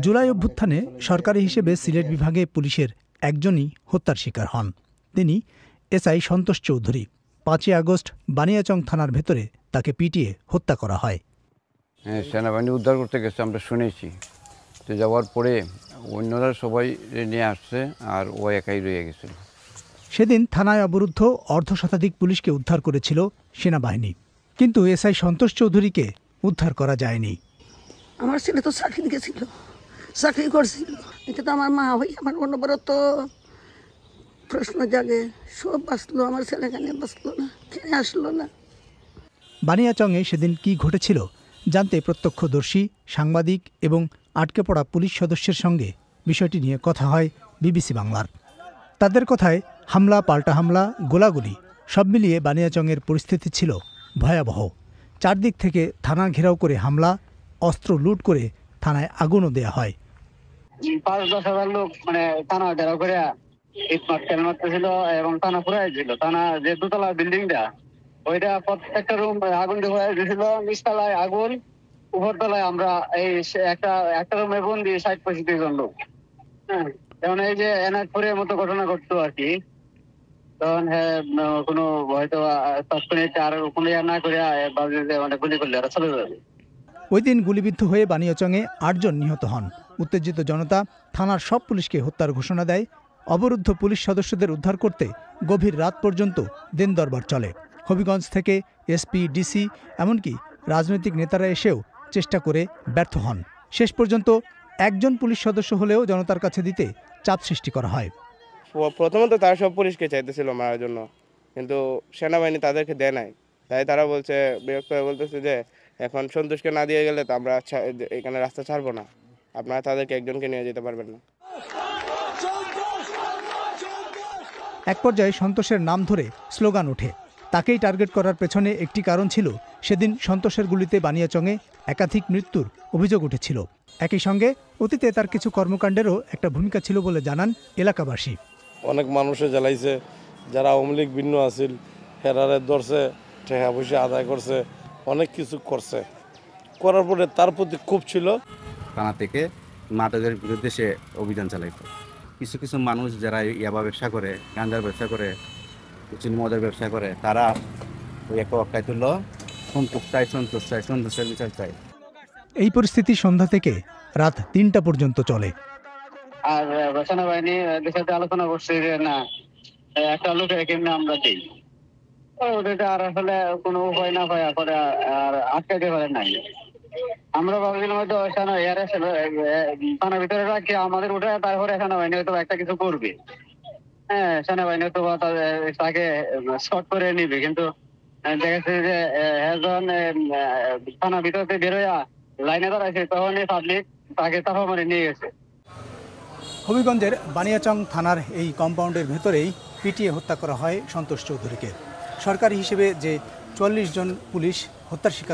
জুলাই অভ্যুত্থানে সরকারি হিসেবে সিলেট বিভাগে পুলিশের একজনই হত্যার শিকার হন। তিনি এসআই সন্তোষ চৌধুরী। ৫ই আগস্ট বানিয়াচং থানার ভেতরে তাকে পিটিয়ে হত্যা করা হয়। হ্যাঁ, সেনাবাহিনী উদ্ধার করতে গেছে, আমরা শুনেছি। তো যাওয়ার পরে অন্যরা সবাই নিয়ে আসছে, আর ও একাই রয়ে গেছিল। সেদিন থানায় অবরুদ্ধ অর্ধশতাধিক পুলিশকে উদ্ধার করেছিল সেনাবাহিনী, কিন্তু এসআই সন্তোষ চৌধুরীকে উদ্ধার করা যায়নি। আমার ছেলে তো চাকরি গেছিল, চাকরি করছিল। এটা তো আমার মা হই, আমার অনবরত প্রশ্ন জাগে, সব বাঁচলো, আমার ছেলে কেন বাঁচলো না, কেন আসলো না। বানিয়াচংয়ে সেদিন কি ঘটেছিল জানতে প্রত্যক্ষদর্শী, সাংবাদিক এবং আটকে পড়া পুলিশ সদস্যের সঙ্গে বিষয়টি নিয়ে কথা হয় বিবিসি বাংলার। তাদের কথায় হামলা, পাল্টা হামলা, গোলাগুলি সব মিলিয়ে বানিয়াচংয়ের পরিস্থিতি ছিল ভয়াবহ। চারদিক থেকে থানা ঘেরাও করে হামলা, অস্ত্র লুট করে থানায় আগুনও দেয়া হয়। ৫-১০ হাজার লোক থানা ঘেরাও করে মারতেছিল এবং থানা পুরাই ছিল। থানা যে দোতলা বিল্ডিংটা, ওইটা প্রত্যেকটা রুম আগুন দিয়ে দিয়েছিল। নিচতলায় আগুন, উপরতলায় আমরা এই একটা রুমে বন্দি ৬০-৬৫ জন লোক। হ্যাঁ, যেমন এই যে এনায়তপুরের মতো ঘটনা ঘটতো আর কি, তখন কোনো হয়তো তাৎক্ষণিক আর কোনো না করে গুলি করলে আর চলে যাবে। ওই দিন গুলিবিদ্ধ হয়ে বানিয়াচংয়ে ৮ জন নিহত হন। উত্তেজিত জনতা থানার সব পুলিশকে হত্যার ঘোষণা দেয়। অবরুদ্ধ পুলিশ সদস্যদের উদ্ধার করতে গভীর রাত পর্যন্ত দিন দরবার চলে। হবিগঞ্জ থেকে এসপি, ডিসি, এমনকি রাজনৈতিক নেতারা এসেও চেষ্টা করে ব্যর্থ হন। শেষ পর্যন্ত একজন পুলিশ সদস্য হলেও জনতার কাছে দিতে চাপ সৃষ্টি করা হয়। প্রথমত তারা সব পুলিশকে চাইতেছিল মারার জন্য, কিন্তু সেনাবাহিনী তাদেরকে দেয় নাই। তাই তারা বলছে, বিরক্ত হয়ে বলতেছে যে এখন সন্তোষকে না দিয়ে গেলে তো আমরা এখানে রাস্তা ছাড়বো না, আপনারা তাদেরকে একজনকে নিয়ে যেতে পারবেন না। এক পর্যায়ে সন্তোষের নাম ধরে স্লোগান ওঠে। তাকেই টার্গেট করার পেছনে একটি কারণ ছিল, সেদিন সন্তোষের গুলিতে বানিয়াচংয়ে একাধিক মৃত্যুর অভিযোগ উঠেছিল। একই সঙ্গে অতীতে তার কিছু কর্মকাণ্ডেরও একটা ভূমিকা ছিল বলে জানান এলাকাবাসী। অনেক মানুষে জ্বালাইছে, যারা আওয়ামী লীগ ভিন্ন আছিল হেরারে ধরছে, টাকা পয়সা আদায় করছে, অনেক কিছু করছে। করার পরে তার প্রতি ক্ষোভ ছিল। থানা থেকে মাদকের বিরুদ্ধে সে অভিযান চালাইত। কিছু কিছু মানুষ যারা ইয়াবা ব্যবসা করে, গাঁজার ব্যবসা করে, চিনি মদের ব্যবসা করে, তারা ওই একটা অক্কায় তুলল, সন্তোষের বিচার চাই। এই পরিস্থিতি সন্ধ্যা থেকে রাত ৩টা পর্যন্ত চলে। আর সেনাবাহিনী দেশের আলোচনা করছে যে না, একটা লোকের কেমনে আমরা দিই, ওটা আর আসলে কোনো উপায় না পায় পরে আর আটকাইতে পারে নাই। আমরা ভাবছিলাম হয়তো থানার ভিতরে রাখি আমাদের উঠে, তারপরে সেনাবাহিনী হয়তো একটা কিছু করবে। হ্যাঁ, সেনাবাহিনী হয়তো তাকে শর্ট করে নিবে, কিন্তু দেখা যাচ্ছে যে একজন থানার ভিতর থেকে বেরোয়া লাইনে দাঁড়াইছে, তখনই পাবলিক তাকে চাপা মারে নিয়ে গেছে। হবিগঞ্জের বানিয়াচং থানার এই কম্পাউন্ডের ভেতরেই পিটিয়ে হত্যা করা হয় সন্তোষ চৌধুরীকে। সরকারি হিসেবে যে ৪৪ জন পুলিশ হত্যার শিকার